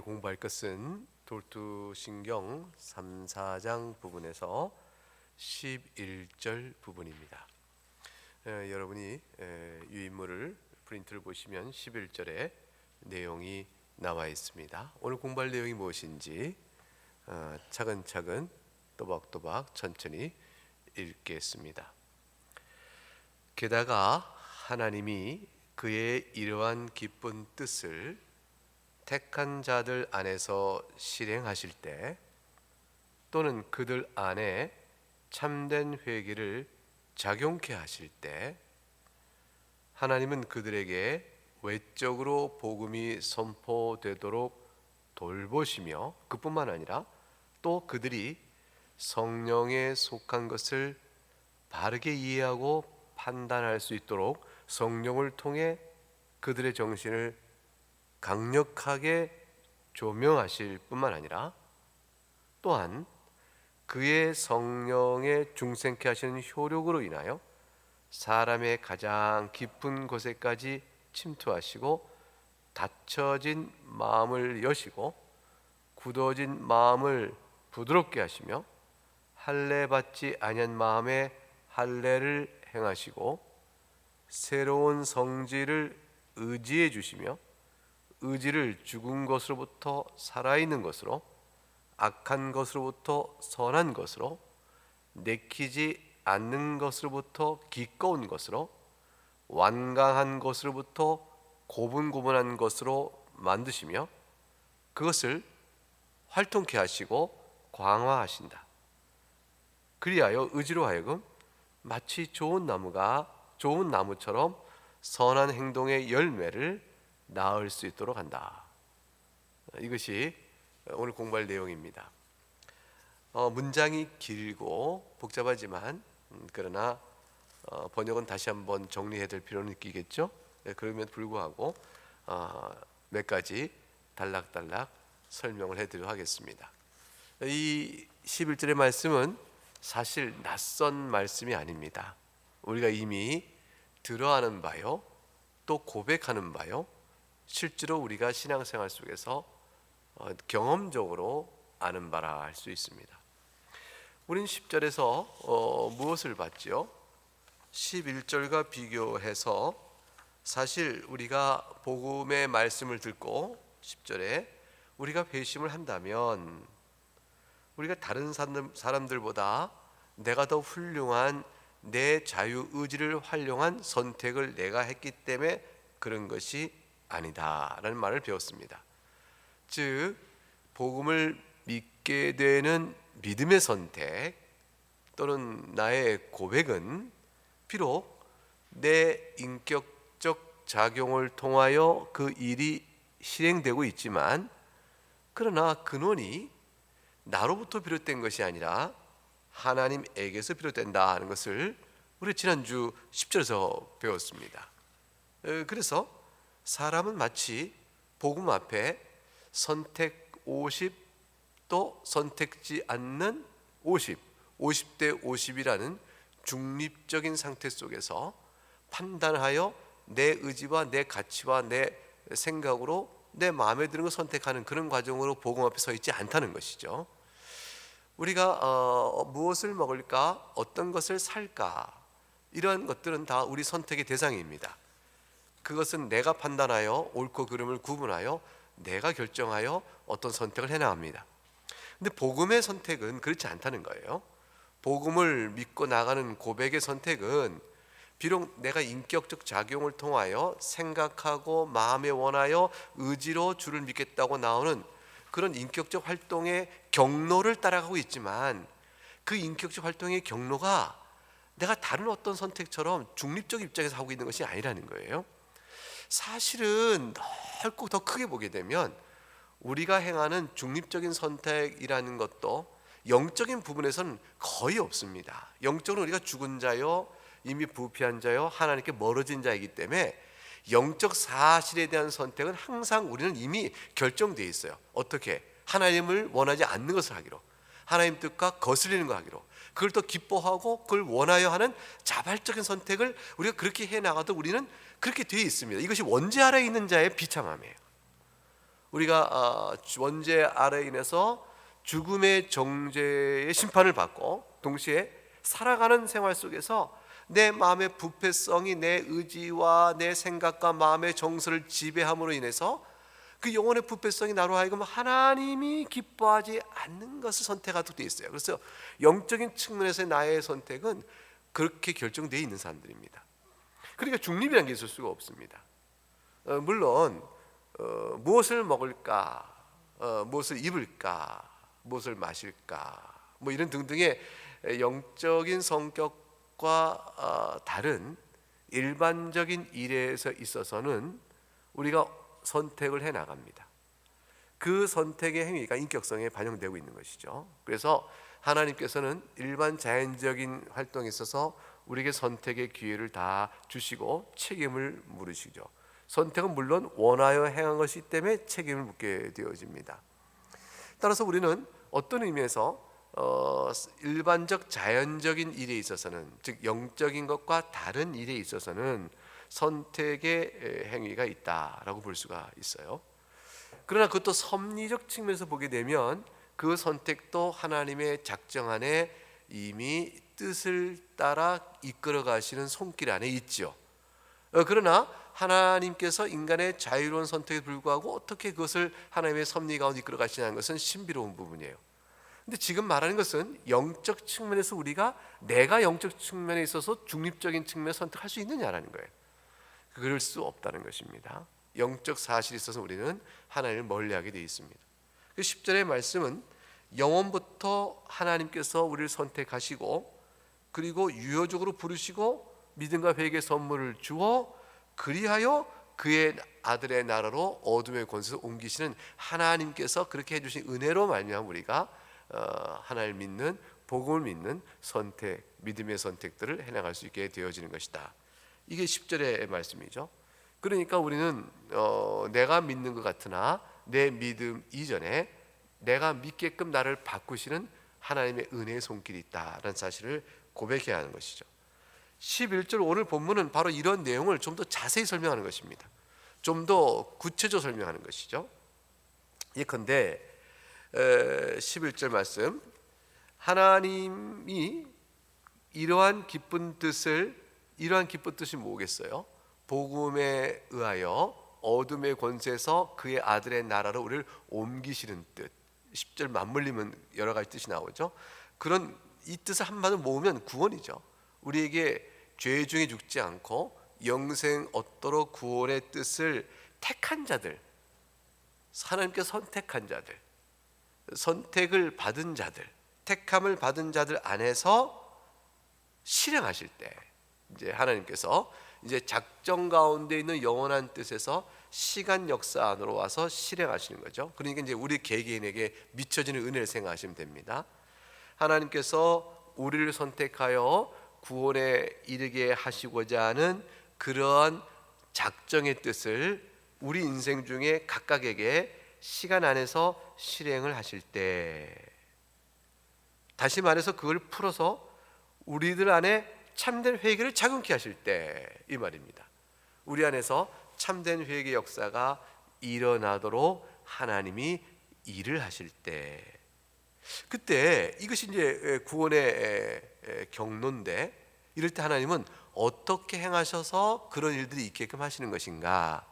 공부할 것은 돌투신경 3, 4장 부분에서 11절 부분입니다. 여러분이 유인물을 프린트를 보시면 11절에 내용이 나와 있습니다. 오늘 공부할 내용이 무엇인지 차근차근 또박또박 천천히 읽겠습니다. 게다가 하나님이 그의 이러한 기쁜 뜻을 택한 자들 안에서 실행하실 때, 또는 그들 안에 참된 회개를 작용케 하실 때, 하나님은 그들에게 외적으로 복음이 선포되도록 돌보시며, 그뿐만 아니라 또 그들이 성령에 속한 것을 바르게 이해하고 판단할 수 있도록 성령을 통해 그들의 정신을 강력하게 조명하실 뿐만 아니라, 또한 그의 성령의 중생케 하시는 효력으로 인하여 사람의 가장 깊은 곳에까지 침투하시고 닫혀진 마음을 여시고 굳어진 마음을 부드럽게 하시며 할례 받지 아니한 마음에 할례를 행하시고 새로운 성질을 의지해 주시며 의지를 죽은 것으로부터 살아있는 것으로, 악한 것으로부터 선한 것으로, 내키지 않는 것으로부터 기꺼운 것으로, 완강한 것으로부터 고분고분한 것으로 만드시며 그것을 활동케 하시고 광화하신다. 그리하여 의지로 하여금 마치 좋은 나무처럼 선한 행동의 열매를 낳을 수 있도록 한다. 이것이 오늘 공부할 내용입니다. 문장이 길고 복잡하지만 그러나 번역은 다시 한번 정리해야 될 필요는 있겠죠. 그럼에도 불구하고 몇 가지 단락단락 설명을 해드리도록 하겠습니다. 이 11절의 말씀은 사실 낯선 말씀이 아닙니다. 우리가 이미 들어하는 바요, 또 고백하는 바요, 실제로 우리가 신앙생활 속에서 경험적으로 아는 바라 할 수 있습니다. 우린 10절에서 무엇을 봤죠? 11절과 비교해서 사실 우리가 복음의 말씀을 듣고 10절에 우리가 회심을 한다면 우리가 다른 사람들보다 내가 더 훌륭한 내 자유의지를 활용한 선택을 내가 했기 때문에 그런 것이 아니다라는 말을 배웠습니다. 즉 복음을 믿게 되는 믿음의 선택 또는 나의 고백은 비록 내 인격적 작용을 통하여 그 일이 실행되고 있지만, 그러나 근원이 나로부터 비롯된 것이 아니라 하나님에게서 비롯된다 하는 것을 우리 지난주 10절에서 배웠습니다. 그래서 사람은 마치 복음 앞에 선택 50 또 선택지 않는 50, 50대 50이라는 중립적인 상태 속에서 판단하여 내 의지와 내 가치와 내 생각으로 내 마음에 드는 걸 선택하는 그런 과정으로 복음 앞에 서 있지 않다는 것이죠. 우리가 무엇을 먹을까, 어떤 것을 살까, 이러한 것들은 다 우리 선택의 대상입니다. 그것은 내가 판단하여 옳고 그름을 구분하여 내가 결정하여 어떤 선택을 해나갑니다. 근데 복음의 선택은 그렇지 않다는 거예요. 복음을 믿고 나가는 고백의 선택은 비록 내가 인격적 작용을 통하여 생각하고 마음에 원하여 의지로 주를 믿겠다고 나오는 그런 인격적 활동의 경로를 따라가고 있지만, 그 인격적 활동의 경로가 내가 다른 어떤 선택처럼 중립적 입장에서 하고 있는 것이 아니라는 거예요. 사실은 넓고 더 크게 보게 되면 우리가 행하는 중립적인 선택이라는 것도 영적인 부분에서는 거의 없습니다. 영적으로 우리가 죽은 자요, 이미 부패한 자요, 하나님께 멀어진 자이기 때문에 영적 사실에 대한 선택은 항상 우리는 이미 결정되어 있어요. 어떻게? 하나님을 원하지 않는 것을 하기로, 하나님 뜻과 거스리는 거 하기로, 그걸 또 기뻐하고 그걸 원하여 하는 자발적인 선택을 우리가 그렇게 해나가도 우리는 그렇게 되어 있습니다. 이것이 원죄 아래에 있는 자의 비참함이에요. 우리가 원죄 아래 인해서 죽음의 정죄의 심판을 받고 동시에 살아가는 생활 속에서 내 마음의 부패성이 내 의지와 내 생각과 마음의 정서를 지배함으로 인해서 그 영혼의 부패성이 나로 하여금 하나님이 기뻐하지 않는 것을 선택하도록 되어 있어요. 그래서 영적인 측면에서의 나의 선택은 그렇게 결정되어 있는 사람들입니다. 그러니까 중립이라는 게 있을 수가 없습니다. 물론 무엇을 먹을까, 무엇을 입을까, 무엇을 마실까, 뭐 이런 등등의 영적인 성격과 다른 일반적인 일에 있어서는 우리가 선택을 해 나갑니다. 그 선택의 행위가 인격성에 반영되고 있는 것이죠. 그래서 하나님께서는 일반 자연적인 활동에 있어서 우리에게 선택의 기회를 다 주시고 책임을 물으시죠. 선택은 물론 원하여 행한 것이기 때문에 책임을 묻게 되어집니다. 따라서 우리는 어떤 의미에서 일반적 자연적인 일에 있어서는, 즉 영적인 것과 다른 일에 있어서는 선택의 행위가 있다라고 볼 수가 있어요. 그러나 그것도 섭리적 측면에서 보게 되면 그 선택도 하나님의 작정 안에 이미 뜻을 따라 이끌어 가시는 손길 안에 있죠. 그러나 하나님께서 인간의 자유로운 선택에 불구하고 어떻게 그것을 하나님의 섭리 가운데 이끌어 가시냐는 것은 신비로운 부분이에요. 근데 지금 말하는 것은 영적 측면에서 우리가 내가 영적 측면에 있어서 중립적인 측면을 선택할 수 있느냐라는 거예요. 그럴 수 없다는 것입니다. 영적 사실에 있어서 우리는 하나님을 멀리하게 되어 있습니다. 10절의 말씀은 영원부터 하나님께서 우리를 선택하시고 그리고 유효적으로 부르시고 믿음과 회개의 선물을 주어 그리하여 그의 아들의 나라로 어둠의 권세에서 옮기시는 하나님께서 그렇게 해주신 은혜로 말미암아 우리가 하나님을 믿는, 복음을 믿는 선택, 믿음의 선택들을 해나갈 수 있게 되어지는 것이다. 이게 10절의 말씀이죠. 그러니까 우리는 내가 믿는 것 같으나 내 믿음 이전에 내가 믿게끔 나를 바꾸시는 하나님의 은혜의 손길이 있다라는 사실을 고백해야 하는 것이죠. 11절 오늘 본문은 바로 이런 내용을 좀 더 자세히 설명하는 것입니다. 좀 더 구체적으로 설명하는 것이죠. 예컨대 11절 말씀, 하나님이 이러한 기쁜 뜻이 뭐겠어요? 복음에 의하여 어둠의 권세에서 그의 아들의 나라로 우리를 옮기시는 뜻. 10절 맞물리면 여러 가지 뜻이 나오죠. 그런 이 뜻을 한마디로 모으면 구원이죠. 우리에게 죄 중에 죽지 않고 영생 얻도록 구원의 뜻을 택한 자들, 하나님께서 선택한 자들, 선택을 받은 자들, 택함을 받은 자들 안에서 실행하실 때 이제 하나님께서 이제 작정 가운데 있는 영원한 뜻에서 시간 역사 안으로 와서 실행하시는 거죠. 그러니까 이제 우리 개개인에게 미쳐지는 은혜를 생각하시면 됩니다. 하나님께서 우리를 선택하여 구원에 이르게 하시고자 하는 그러한 작정의 뜻을 우리 인생 중에 각각에게 시간 안에서 실행을 하실 때, 다시 말해서 그걸 풀어서 우리들 안에 참된 회개를 자극케 하실 때 이 말입니다. 우리 안에서 참된 회개 역사가 일어나도록 하나님이 일을 하실 때, 그때 이것이 이제 구원의 경로인데, 이럴 때 하나님은 어떻게 행하셔서 그런 일들이 있게끔 하시는 것인가,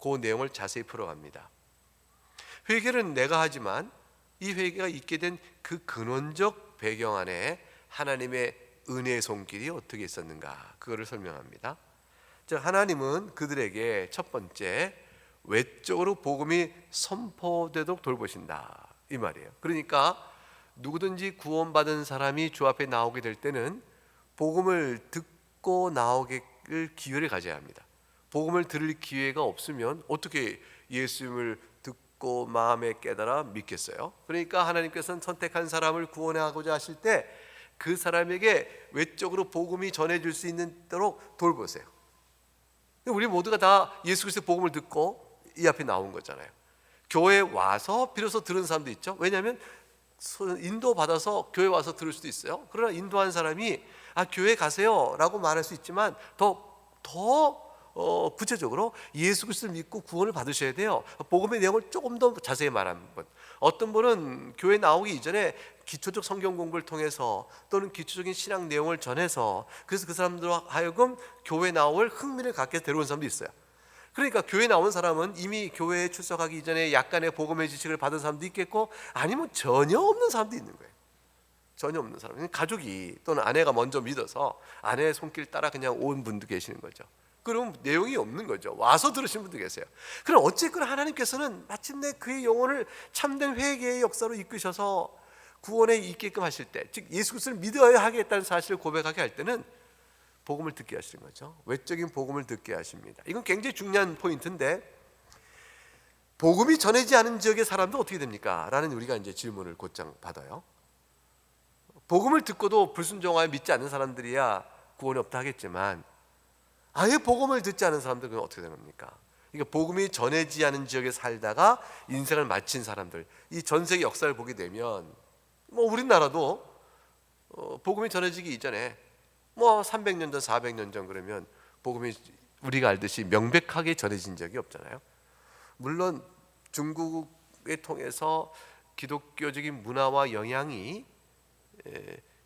그 내용을 자세히 풀어갑니다. 회개는 내가 하지만 이 회개가 있게 된 그 근원적 배경 안에 하나님의 은혜의 손길이 어떻게 있었는가, 그거를 설명합니다. 즉 하나님은 그들에게 첫 번째 외적으로 복음이 선포되도록 돌보신다 이 말이에요. 그러니까 누구든지 구원받은 사람이 주 앞에 나오게 될 때는 복음을 듣고 나오게 기회를 가져야 합니다. 복음을 들을 기회가 없으면 어떻게 예수님을 듣고 마음에 깨달아 믿겠어요? 그러니까 하나님께서는 선택한 사람을 구원하고자 하실 때 그 사람에게 외적으로 복음이 전해질 수 있도록 돌보세요. 우리 모두가 다 예수 그리스도의 복음을 듣고 이 앞에 나온 거잖아요. 교회에 와서 비로소 들은 사람도 있죠. 왜냐하면 인도 받아서 교회 와서 들을 수도 있어요. 그러나 인도한 사람이 교회 가세요 라고 말할 수 있지만 더 구체적으로 예수 그리스도를 믿고 구원을 받으셔야 돼요. 복음의 내용을 조금 더 자세히 말하는 분. 어떤 분은 교회 나오기 이전에 기초적 성경 공부를 통해서 또는 기초적인 신앙 내용을 전해서 그래서 그 사람들로 하여금 교회 나올 흥미를 갖게 데려온 사람도 있어요. 그러니까 교회 나온 사람은 이미 교회에 출석하기 이전에 약간의 복음의 지식을 받은 사람도 있겠고 아니면 전혀 없는 사람도 있는 거예요. 전혀 없는 사람, 가족이 또는 아내가 먼저 믿어서 아내의 손길 따라 그냥 온 분도 계시는 거죠. 그럼 내용이 없는 거죠. 와서 들으신 분도 계세요. 그럼 어쨌거나 하나님께서는 마침내 그의 영혼을 참된 회개의 역사로 이끄셔서 구원에 있게끔 하실 때, 즉 예수 그리스도를 믿어야 하겠다는 사실을 고백하게 할 때는 복음을 듣게 하시는 거죠. 외적인 복음을 듣게 하십니다. 이건 굉장히 중요한 포인트인데, 복음이 전해지지 않은 지역의 사람도 어떻게 됩니까? 라는 우리가 이제 질문을 곧장 받아요. 복음을 듣고도 불순종하여 믿지 않는 사람들이야 구원이 없다 하겠지만, 아예 복음을 듣지 않은 사람들은 어떻게 되는 겁니까? 그러니까 복음이 전해지지 않은 지역에 살다가 인생을 마친 사람들, 이 전 세계 역사를 보게 되면 뭐 우리나라도 복음이 전해지기 이전에 뭐 300년 전, 400년 전 그러면 복음이 우리가 알듯이 명백하게 전해진 적이 없잖아요. 물론 중국에 통해서 기독교적인 문화와 영향이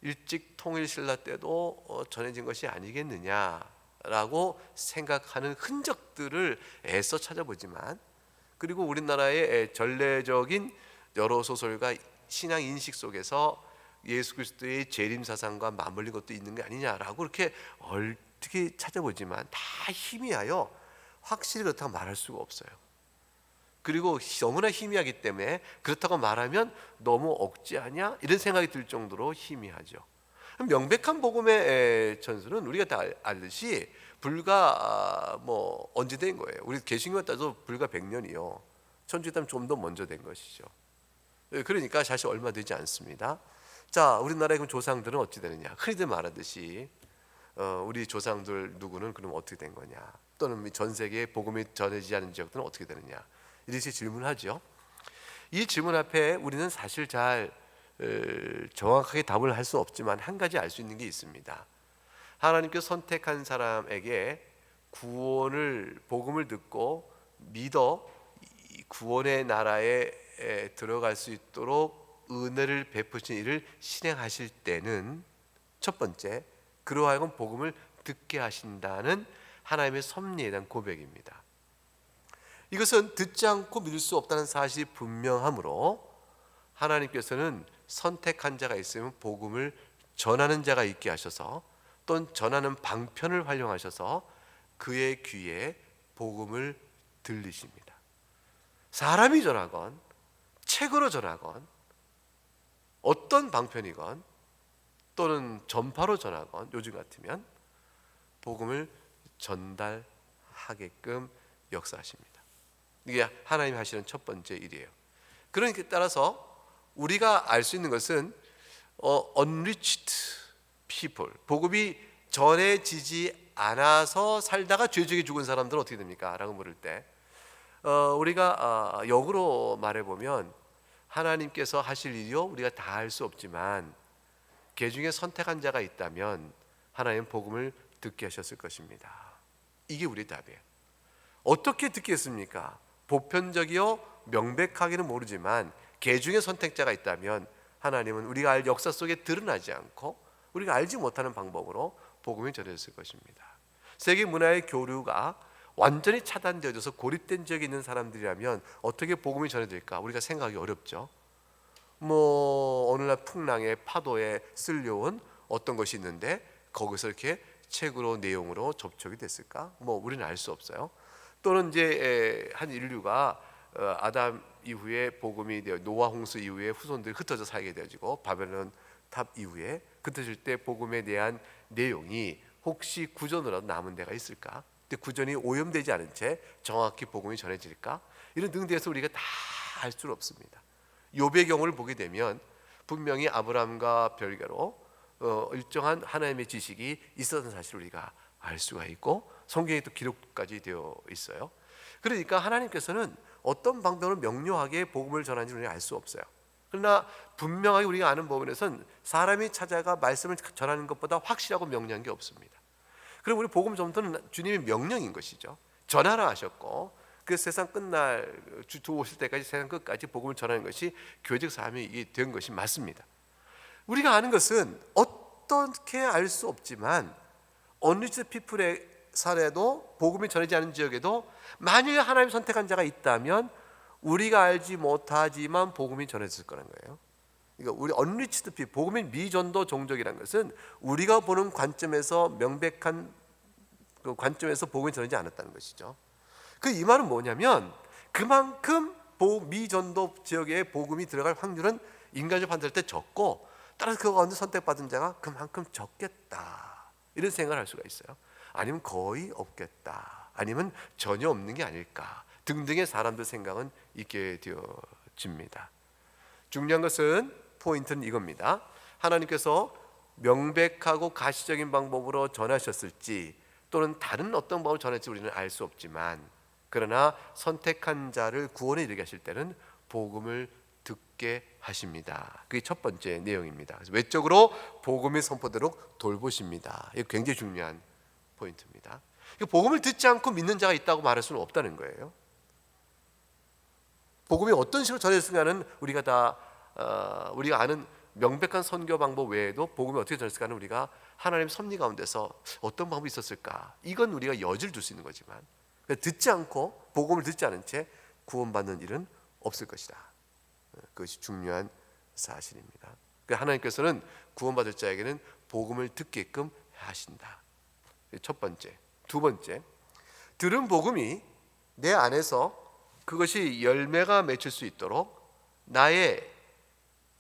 일찍 통일신라 때도 전해진 것이 아니겠느냐라고 생각하는 흔적들을 애써 찾아보지만, 그리고 우리나라의 전례적인 여러 소설과 신앙 인식 속에서 예수 그리스도의 재림 사상과 맞물린 것도 있는 게 아니냐라고 그렇게 어떻게 찾아보지만 다 희미하여 확실히 그렇다고 말할 수가 없어요. 그리고 너무나 희미하기 때문에 그렇다고 말하면 너무 억지 아니야? 이런 생각이 들 정도로 희미하죠. 명백한 복음의 전수는 우리가 다 알듯이 불과 뭐 언제 된 거예요? 우리 개신교에 따져서 불과 100년이요. 천주교는 좀 더 먼저 된 것이죠. 그러니까 사실 얼마 되지 않습니다. 자, 우리나라의 그 조상들은 어찌 되느냐? 흔히들 말하듯이 우리 조상들 누구는 그럼 어떻게 된 거냐? 또는 전 세계에 복음이 전해지지 않은 지역들은 어떻게 되느냐? 이렇게 질문하죠. 이 질문 앞에 우리는 사실 잘 정확하게 답을 할 수 없지만 한 가지 알 수 있는 게 있습니다. 하나님께서 선택한 사람에게 구원을, 복음을 듣고 믿어 구원의 나라에 들어갈 수 있도록 은혜를 베푸신 일을 실행하실 때는 첫 번째, 그로 하여금 복음을 듣게 하신다는 하나님의 섭리에 대한 고백입니다. 이것은 듣지 않고 믿을 수 없다는 사실이 분명하므로 하나님께서는 선택한 자가 있으면 복음을 전하는 자가 있게 하셔서, 또는 전하는 방편을 활용하셔서 그의 귀에 복음을 들리십니다. 사람이 전하건 책으로 전하건 어떤 방편이건 또는 전파로 전하건 요즘 같으면 복음을 전달하게끔 역사하십니다. 이게 하나님이 하시는 첫 번째 일이에요. 그러니까 따라서 우리가 알 수 있는 것은 unreached people, 복음이 전해지지 않아서 살다가 죄적에 죽은 사람들은 어떻게 됩니까? 라고 물을 때 우리가 역으로 말해보면 하나님께서 하실 일이요 우리가 다 할 수 없지만 그 중에 선택한 자가 있다면 하나님은 복음을 듣게 하셨을 것입니다. 이게 우리의 답이에요. 어떻게 듣겠습니까? 보편적이요 명백하기는 모르지만 개 중에 선택자가 있다면 하나님은 우리가 알 역사 속에 드러나지 않고 우리가 알지 못하는 방법으로 복음이 전해졌을 것입니다. 세계 문화의 교류가 완전히 차단되어져서 고립된 지역에 있는 사람들이라면 어떻게 복음이 전해질까? 우리가 생각하기 어렵죠. 뭐 어느 날 풍랑에 파도에 쓸려온 어떤 것이 있는데 거기서 이렇게 책으로 내용으로 접촉이 됐을까? 뭐 우리는 알 수 없어요. 또는 이제 한 인류가 아담 이후에 복음이 되어 노아 홍수 이후에 후손들이 흩어져 살게 되어지고 바벨론 탑 이후에 흩어질 때 복음에 대한 내용이 혹시 구전으로 남은 데가 있을까? 근데 구전이 오염되지 않은 채 정확히 복음이 전해질까? 이런 등등에 대해서 우리가 다 알 수는 없습니다. 욥의 경우를 보게 되면 분명히 아브라함과 별개로 일정한 하나님의 지식이 있었던 사실을 우리가 알 수가 있고 성경에 또 기록까지 되어 있어요. 그러니까 하나님께서는 어떤 방법으로 명료하게 복음을 전하는지 우리가 알 수 없어요. 그러나 분명하게 우리가 아는 부분에서는 사람이 찾아가 말씀을 전하는 것보다 확실하고 명료한 게 없습니다. 그럼 우리 복음 전도는 주님의 명령인 것이죠. 전하라 하셨고, 그 세상 끝날 주 오실 때까지 세상 끝까지 복음을 전하는 것이 교회적 사명이 된 것이 맞습니다. 우리가 아는 것은 어떻게 알 수 없지만 언리치드 피플의 사례도, 복음이 전하지 않은 지역에도 만일 하나님 선택한 자가 있다면 우리가 알지 못하지만 복음이 전해졌을 거라는 거예요. 그러니까 우리 언리치드 피플, 복음의 미전도 종족이라는 것은 우리가 보는 관점에서, 명백한 그 관점에서 복음이 전하지 않았다는 것이죠. 그 이 말은 뭐냐면 그만큼 미전도 지역에 복음이 들어갈 확률은 인간적으로 판단할 때 적고, 따라서 그 가운데 선택받은 자가 그만큼 적겠다, 이런 생각을 할 수가 있어요. 아니면 거의 없겠다, 아니면 전혀 없는 게 아닐까 등등의 사람들 생각은 있게 되어집니다. 중요한 것은, 포인트는 이겁니다. 하나님께서 명백하고 가시적인 방법으로 전하셨을지 또는 다른 어떤 방법으로 전할지 우리는 알 수 없지만, 그러나 선택한 자를 구원에 이르게 하실 때는 복음을 듣게 하십니다. 그게 첫 번째 내용입니다. 그래서 외적으로 복음이 선포되도록 돌보십니다. 이거 굉장히 중요한 포인트입니다. 복음을 듣지 않고 믿는 자가 있다고 말할 수는 없다는 거예요. 복음이 어떤 식으로 전해졌을까는 우리가 아는 명백한 선교 방법 외에도 복음이 어떻게 전했을까는 우리가 하나님 섭리 가운데서 어떤 방법이 있었을까, 이건 우리가 여지를 둘 수 있는 거지만, 듣지 않고 복음을 듣지 않은 채 구원받는 일은 없을 것이다. 그것이 중요한 사실입니다. 하나님께서는 구원받을 자에게는 복음을 듣게끔 하신다. 첫 번째. 두 번째, 들은 복음이 내 안에서 그것이 열매가 맺힐 수 있도록 나의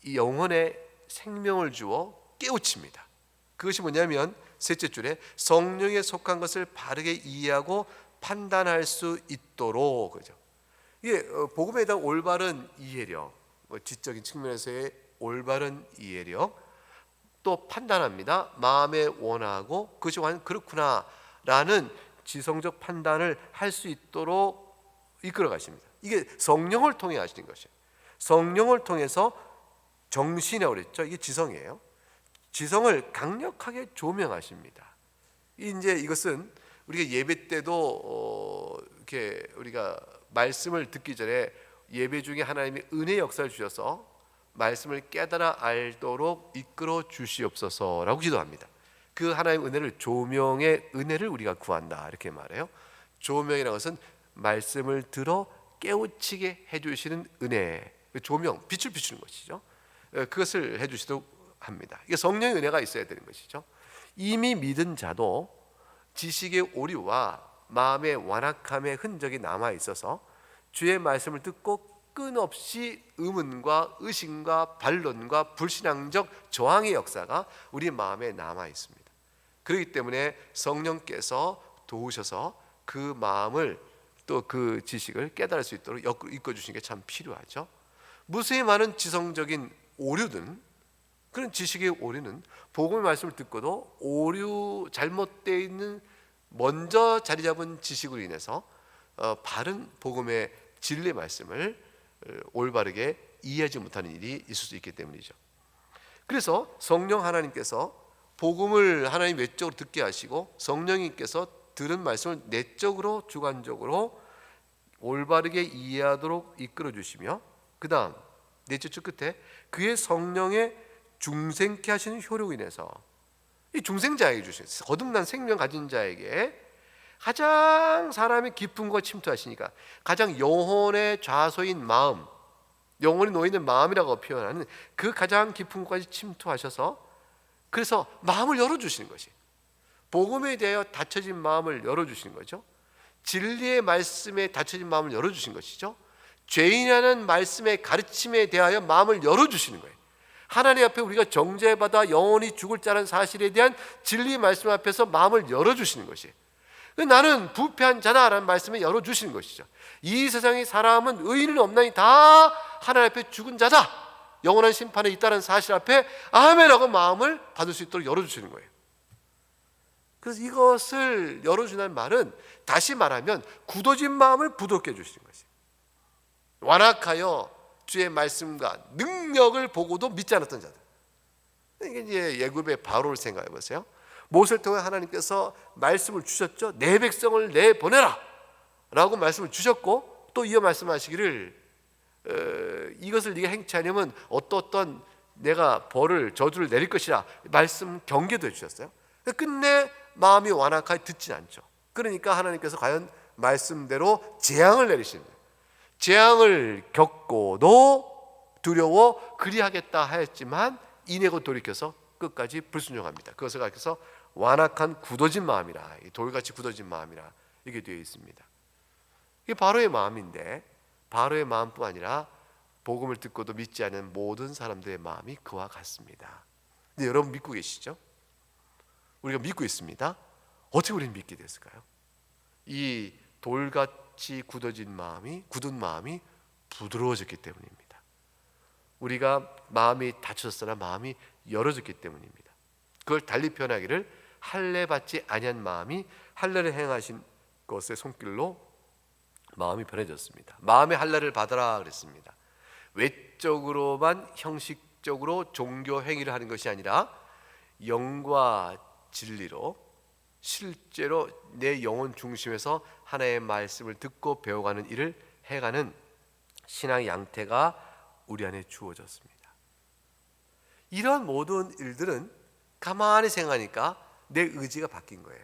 이 영혼에 생명을 주어 깨우칩니다. 그것이 뭐냐면 셋째 줄에 성령에 속한 것을 바르게 이해하고 판단할 수 있도록, 그죠? 이게 복음에 대한 올바른 이해력, 지적인 측면에서의 올바른 이해력, 또 판단합니다. 마음에 원하고 그것이 완전 그렇구나라는 지성적 판단을 할 수 있도록 이끌어 가십니다. 이게 성령을 통해 하시는 것이에요. 성령을 통해서 정신이라고 그랬죠. 이게 지성이에요. 지성을 강력하게 조명하십니다. 이제 이것은 우리가 예배 때도 이렇게 우리가 말씀을 듣기 전에 예배 중에 하나님의 은혜 역사를 주셔서 말씀을 깨달아 알도록 이끌어 주시옵소서라고 기도합니다. 그 하나님의 은혜를, 조명의 은혜를 우리가 구한다, 이렇게 말해요. 조명이라는 것은 말씀을 들어 깨우치게 해주시는 은혜, 조명, 빛을 비추는 것이죠. 그것을 해주시도록 합니다. 이게 성령의 은혜가 있어야 되는 것이죠. 이미 믿은 자도 지식의 오류와 마음의 완악함의 흔적이 남아 있어서 주의 말씀을 듣고 끊없이 의문과 의심과 반론과 불신앙적 저항의 역사가 우리 마음에 남아 있습니다. 그렇기 때문에 성령께서 도우셔서 그 마음을, 또 그 지식을 깨달을 수 있도록 이끌어 주시는 게 참 필요하죠. 무수히 많은 지성적인 오류든, 그런 지식의 오류는 복음의 말씀을 듣고도 오류, 잘못되어 있는 먼저 자리 잡은 지식으로 인해서 바른 복음의 진리의 말씀을 올바르게 이해하지 못하는 일이 있을 수 있기 때문이죠. 그래서 성령 하나님께서 복음을 하나님 외적으로 듣게 하시고, 성령님께서 들은 말씀을 내적으로 주관적으로 올바르게 이해하도록 이끌어 주시며, 그 다음 넷째 줄 끝에 그의 성령의 중생케 하시는 효력으로 인해서 이 중생자에게 주신 거듭난 생명 가진 자에게 가장 사람의 깊은 곳 침투하시니까 가장 영혼의 좌소인 마음, 영혼이 놓이는 마음이라고 표현하는 그 가장 깊은 곳까지 침투하셔서, 그래서 마음을 열어주시는 것이, 복음에 대하여 닫혀진 마음을 열어주시는 거죠. 진리의 말씀에 닫혀진 마음을 열어주신 것이죠. 죄인이라는 말씀의 가르침에 대하여 마음을 열어주시는 거예요. 하나님 앞에 우리가 정죄받아 영원히 죽을 자라는 사실에 대한 진리의 말씀 앞에서 마음을 열어주시는 것이에요. 나는 부패한 자다라는 말씀을 열어주시는 것이죠. 이 세상의 사람은 의인은 없나니 다 하나님 앞에 죽은 자다, 영원한 심판에 있다는 사실 앞에 아멘하고 마음을 받을 수 있도록 열어주시는 거예요. 그래서 이것을 열어주는 말은, 다시 말하면 굳어진 마음을 부드럽게 해주시는 것이에요. 완악하여 주의 말씀과 능력을 보고도 믿지 않았던 자들, 이게 이제 예굽의 바로를 생각해 보세요. 모세를 통해 하나님께서 말씀을 주셨죠. 내 백성을 내보내라 라고 말씀을 주셨고, 또 이어 말씀하시기를 이것을 네가 행치 않으면 어떤 내가 저주를 내릴 것이라 말씀 경계도 해주셨어요. 끝내 마음이 완악하게 듣진 않죠. 그러니까 하나님께서 과연 말씀대로 재앙을 내리시는 거예요. 재앙을 겪고도 두려워 그리하겠다 하였지만 이내고 돌이켜서 끝까지 불순종합니다. 그것을 가리켜서 완악한 굳어진 마음이라, 돌같이 굳어진 마음이라 이게 되어 있습니다. 이게 바로의 마음인데, 바로의 마음뿐 아니라 복음을 듣고도 믿지 않는 모든 사람들의 마음이 그와 같습니다. 근데 여러분 믿고 계시죠? 우리가 믿고 있습니다. 어떻게 우리는 믿게 됐을까요? 이 돌같이 굳은 마음이 부드러워졌기 때문입니다. 우리가 마음이 닫혔으나 마음이 열어졌기 때문입니다. 그걸 달리 표현하기를 할례 받지 아니한 마음이 할례를 행하신 것의 손길로 마음이 변해졌습니다. 마음의 할례를 받아라 그랬습니다. 외적으로만 형식적으로 종교 행위를 하는 것이 아니라 영과 진리로 실제로 내 영혼 중심에서 하나님의 말씀을 듣고 배워가는 일을 해가는 신앙의 양태가 우리 안에 주어졌습니다. 이런 모든 일들은 가만히 생각하니까 내 의지가 바뀐 거예요.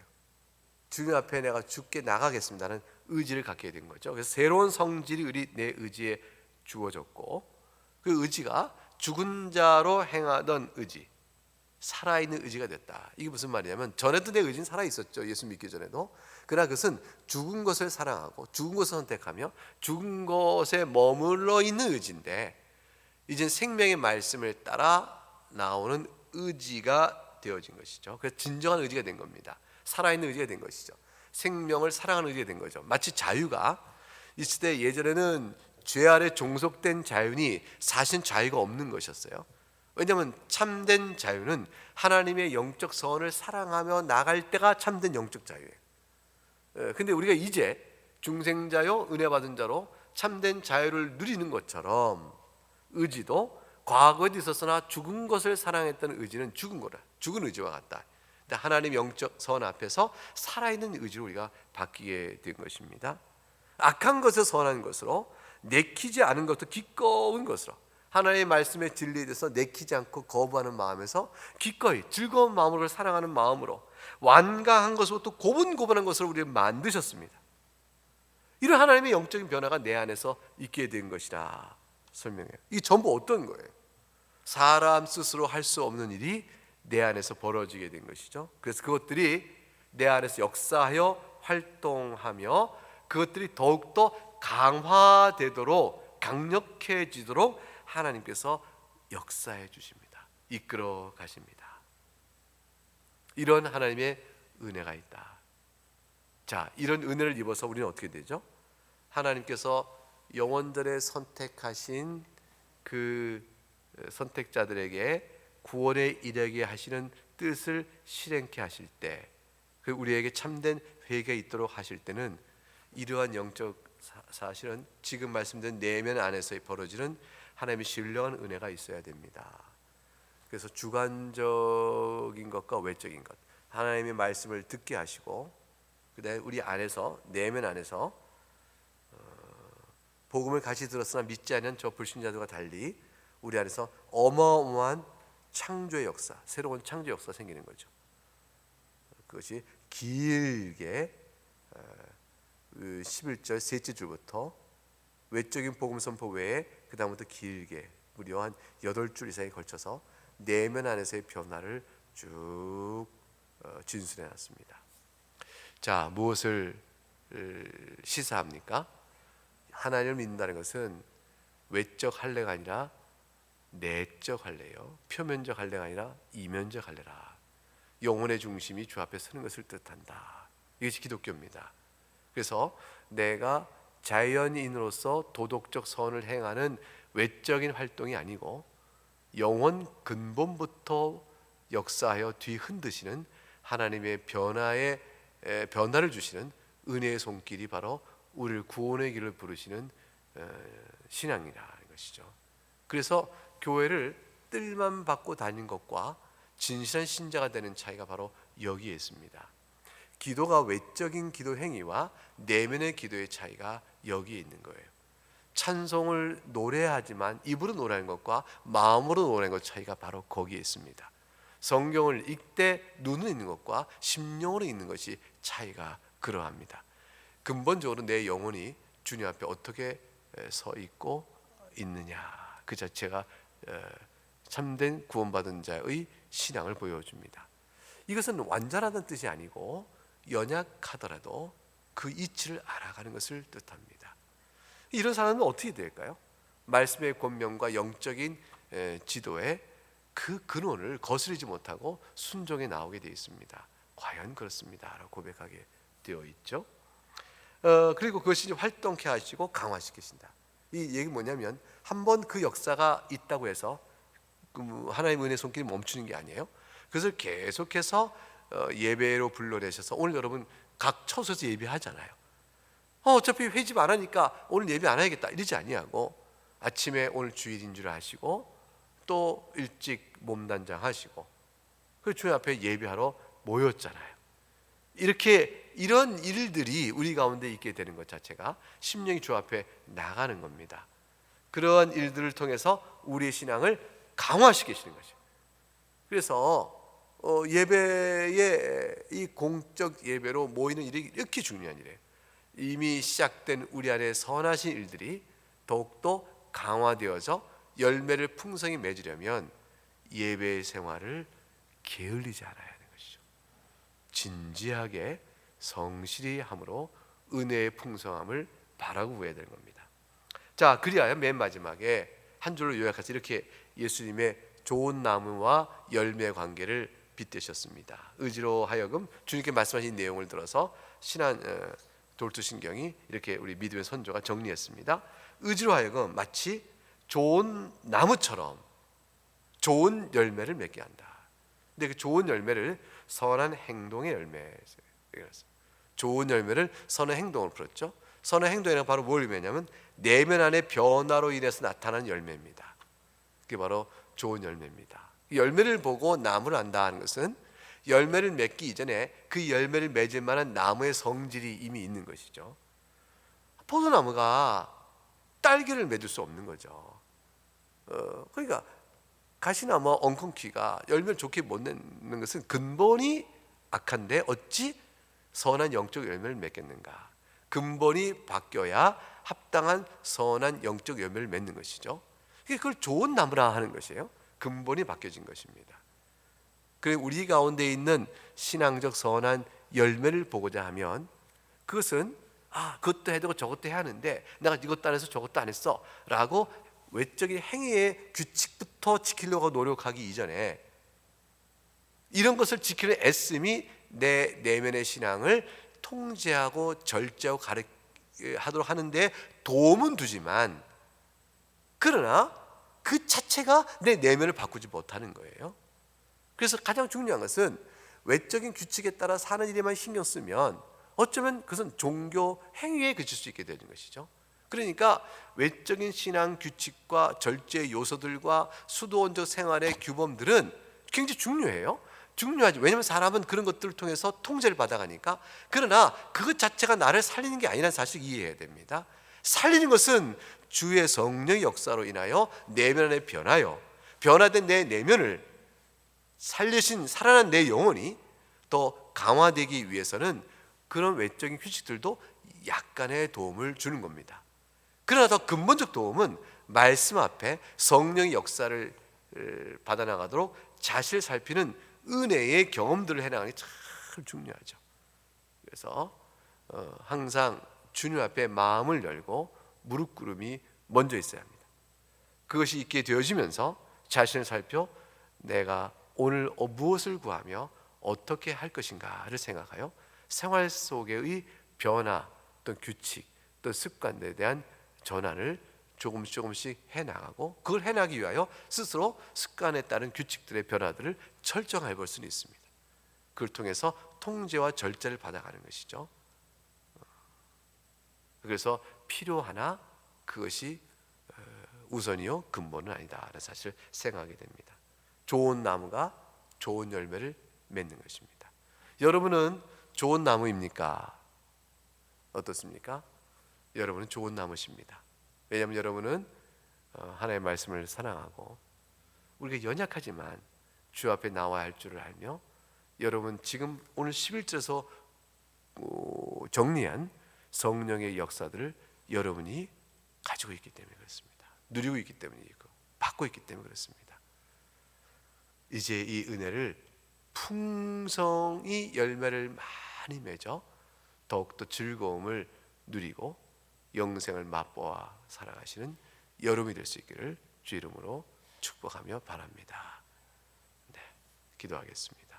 주님 앞에 내가 죽게 나가겠습니다는 의지를 갖게 된 거죠. 그래서 새로운 성질이 내 의지에 주어졌고, 그 의지가 죽은 자로 행하던 의지, 살아있는 의지가 됐다. 이게 무슨 말이냐면, 전에도 내 의지는 살아있었죠. 예수 믿기 전에도. 그러나 그것은 죽은 것을 사랑하고 죽은 것을 선택하며 죽은 것에 머물러 있는 의지인데, 이제 생명의 말씀을 따라 나오는 의지가 되어진 것이죠. 그래서 진정한 의지가 된 겁니다. 살아있는 의지가 된 것이죠. 생명을 사랑하는 의지가 된 거죠. 마치 자유가 이 시대, 예전에는 죄 아래 종속된 자유니 사실 자유가 없는 것이었어요. 왜냐하면 참된 자유는 하나님의 영적 선을 사랑하며 나갈 때가 참된 영적 자유예요. 근데 우리가 이제 중생자요 은혜 받은 자로 참된 자유를 누리는 것처럼, 의지도 과거에 있었으나 죽은 것을 사랑했던 의지는 죽은 의지와 같다. 하나님 영적 선 앞에서 살아있는 의지로 우리가 바뀌게 된 것입니다. 악한 것을 선한 것으로, 내키지 않은 것도 기꺼운 것으로, 하나님의 말씀의 진리에 대해서 내키지 않고 거부하는 마음에서 기꺼이 즐거운 마음으로 사랑하는 마음으로, 완강한 것으로 또 고분고분한 것으로 우리를 만드셨습니다. 이런 하나님의 영적인 변화가 내 안에서 있게 된 것이라 설명해요. 이게 전부 어떤 거예요? 사람 스스로 할 수 없는 일이 내 안에서 벌어지게 된 것이죠. 그래서 그것들이 내 안에서 역사하여 활동하며 그것들이 더욱더 강화되도록, 강력해지도록 하나님께서 역사해 주십니다. 이끌어 가십니다. 이런 하나님의 은혜가 있다. 자, 이런 은혜를 입어서 우리는 어떻게 되죠? 하나님께서 영혼들의 선택하신 그 선택자들에게 구원에 이르게 하시는 뜻을 실행케 하실 때, 그 우리에게 참된 회개가 있도록 하실 때는 이러한 영적 사실은 지금 말씀드린 내면 안에서 벌어지는 하나님의 신령한 은혜가 있어야 됩니다. 그래서 주관적인 것과 외적인 것, 하나님의 말씀을 듣게 하시고, 그다음에 우리 안에서, 내면 안에서 복음을 같이 들었으나 믿지 않는 저 불신자들과 달리 우리 안에서 어마어마한 창조의 역사, 새로운 창조 역사가 생기는 거죠. 그것이 길게 11절 셋째 줄부터 외적인 복음 선포 외에 그 다음부터 길게 무려 한 8줄 이상에 걸쳐서 내면 안에서의 변화를 쭉 진술해 놨습니다. 자, 무엇을 시사합니까? 하나님을 믿는다는 것은 외적 할례가 아니라 내적 할례요, 표면적 할례가 아니라 이면적 할례라. 영혼의 중심이 주 앞에 서는 것을 뜻한다. 이것이 기독교입니다. 그래서 내가 자연인으로서 도덕적 선을 행하는 외적인 활동이 아니고 영혼 근본부터 역사하여 뒤흔드시는 하나님의 변화를 주시는 은혜의 손길이 바로 우리를 구원의 길을 부르시는 신앙이라는 것이죠. 그래서 교회를 뜰만 받고 다니는 것과 진실한 신자가 되는 차이가 바로 여기에 있습니다. 기도가 외적인 기도 행위와 내면의 기도의 차이가 여기에 있는 거예요. 찬송을 노래하지만 입으로 노래하는 것과 마음으로 노래하는 것 차이가 바로 거기에 있습니다. 성경을 읽되 눈으로 읽는 것과 심령으로 읽는 것이 차이가 그러합니다. 근본적으로 내 영혼이 주님 앞에 어떻게 서 있고 있느냐, 그 자체가 참된 구원받은 자의 신앙을 보여줍니다. 이것은 완전하다는 뜻이 아니고 연약하더라도 그 이치를 알아가는 것을 뜻합니다. 이런 사람은 어떻게 될까요? 말씀의 권면과 영적인 지도에 그 근원을 거스르지 못하고 순종에 나오게 되어 있습니다. 과연 그렇습니다 라고 고백하게 되어 있죠. 그리고 그것이 활동케 하시고 강화시키신다. 이 얘기 뭐냐면 한번 그 역사가 있다고 해서 하나님의 은혜 손길이 멈추는 게 아니에요. 그것을 계속해서 예배로 불러내셔서 오늘 여러분 각 처소에서 예배하잖아요. 어차피 회집 안 하니까 오늘 예배 안 해야겠다 이러지 아니하고 아침에 오늘 주일인 줄 아시고 또 일찍 몸단장 하시고 그 주님 앞에 예배하러 모였잖아요. 이렇게 이런 일들이 우리 가운데 있게 되는 것 자체가 심령이 주 앞에 나가는 겁니다. 그러한 일들을 통해서 우리의 신앙을 강화시키시는 거죠. 그래서 예배의 이 공적 예배로 모이는 일이 이렇게 중요한 일이에요. 이미 시작된 우리 안에 선하신 일들이 더욱더 강화되어서 열매를 풍성히 맺으려면 예배 생활을 게을리지 않아야 하는 것이죠. 진지하게 성실히 함으로 은혜의 풍성함을 바라고 구해야 되는 겁니다. 자, 그리하여 맨 마지막에 한 줄로 요약해서 이렇게 예수님의 좋은 나무와 열매 관계를 빗대셨습니다. 의지로 하여금 주님께 말씀하신 내용을 들어서 신한 돌투신경이 이렇게 우리 믿음의 선조가 정리했습니다. 의지로 하여금 마치 좋은 나무처럼 좋은 열매를 맺게 한다. 근데 그 좋은 열매를 선한 행동의 열매, 좋은 열매를 선한 행동으로 풀었죠. 선한 행동이란 바로 뭘 의미하냐면 내면 안의 변화로 인해서 나타나는 열매입니다. 그게 바로 좋은 열매입니다. 열매를 보고 나무를 안다 하는 것은 열매를 맺기 이전에 그 열매를 맺을 만한 나무의 성질이 이미 있는 것이죠. 포도나무가 딸기를 맺을 수 없는 거죠. 그러니까 가시나무 엉겅퀴가 열매를 좋게 못 맺는 것은 근본이 악한데 어찌 선한 영적 열매를 맺겠는가. 근본이 바뀌어야 합당한 선한 영적 열매를 맺는 것이죠. 그걸 좋은 나무라 하는 것이에요. 근본이 바뀌어진 것입니다. 그래 우리 가운데 있는 신앙적 선한 열매를 보고자 하면 그것은 그것도 해야 되고 저것도 해야 하는데 내가 이것도 안 해서 저것도 안 했어 라고 외적인 행위의 규칙부터 지키려고 노력하기 이전에 이런 것을 지키는 애씀이 내 내면의 신앙을 통제하고 절제하고 하도록 하는데 도움은 두지만 그러나 그 자체가 내 내면을 바꾸지 못하는 거예요. 그래서 가장 중요한 것은 외적인 규칙에 따라 사는 일에만 신경 쓰면 어쩌면 그것은 종교 행위에 그칠 수 있게 되는 것이죠. 그러니까 외적인 신앙 규칙과 절제 요소들과 수도원적 생활의 규범들은 굉장히 중요해요. 중요하죠. 왜냐하면 사람은 그런 것들을 통해서 통제를 받아가니까. 그러나 그것 자체가 나를 살리는 게 아니라는 사실을 이해해야 됩니다. 살리는 것은 주의 성령의 역사로 인하여 내면 안에 변화된 내 내면을 살리신 살아난 내 영혼이 더 강화되기 위해서는 그런 외적인 규칙들도 약간의 도움을 주는 겁니다. 그러나 더 근본적 도움은 말씀 앞에 성령의 역사를 받아나가도록 자신을 살피는 은혜의 경험들을 해나가는 게 참 중요하죠. 그래서 항상 주님 앞에 마음을 열고 무릎 꿇음이 먼저 있어야 합니다. 그것이 있게 되어지면서 자신을 살펴 내가 오늘 무엇을 구하며 어떻게 할 것인가를 생각하여 생활 속의 변화, 또 규칙, 또 습관에 대한 전환을 조금씩 해나가고 그걸 해나가기 위하여 스스로 습관에 따른 규칙들의 변화들을 철저하게 볼 수는 있습니다. 그걸 통해서 통제와 절제를 받아가는 것이죠. 그래서 필요하나 그것이 우선이요 근본은 아니다라는 사실을 생각하게 됩니다. 좋은 나무가 좋은 열매를 맺는 것입니다. 여러분은 좋은 나무입니까? 어떻습니까? 여러분은 좋은 나무십니다. 왜냐하면 여러분은 하나님의 말씀을 사랑하고 우리가 연약하지만 주 앞에 나와야 할 줄을 알며 여러분 지금 오늘 11절에서 정리한 성령의 역사들을 여러분이 가지고 있기 때문에 그렇습니다. 누리고 있기 때문이고 받고 있기 때문에 그렇습니다. 이제 이 은혜를 풍성히 열매를 많이 맺어 더욱더 즐거움을 누리고 영생을 맛보아 살아가시는 여러분이 될 수 있기를 주 이름으로 축복하며 바랍니다. 네, 기도하겠습니다.